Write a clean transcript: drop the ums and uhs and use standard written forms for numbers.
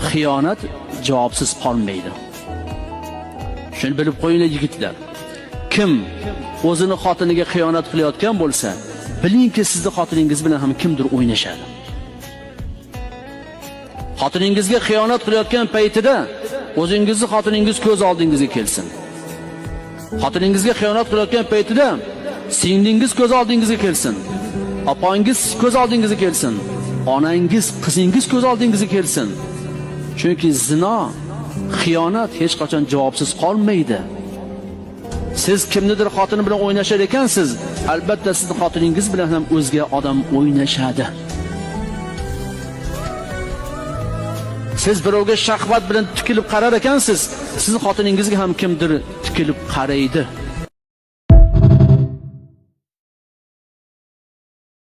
xiyonat javobsiz qolmaydi. Shuni bilib qo'yinglar yigitlar. Kim o'zini xotiniga xiyonat qilayotgan bo'lsa, bilingki sizning xotiningiz bilan ham kimdir o'ynashadi. Xotiningizga xiyonat qilayotgan paytida o'zingizni xotiningiz ko'z oldingizga kelsin. Xotiningizga xiyonat qilayotgan paytida singlingiz ko'z oldingizga kelsin. Opangiz ko'z oldingizga kelsin. Onangiz, qizingiz ko'z oldingizga kelsin. Chunki zino, xiyonat hech qachon javobsiz qolmaydi. Siz kimnidir xotini bilan o'ynashar ekansiz, albatta sizning xotiningiz bilan ham o'zga odam o'ynashadi. Siz birovga shahvat bilan tikilib qarar ekansiz, sizning xotiningizga ham kimdir tikilib qaraydi.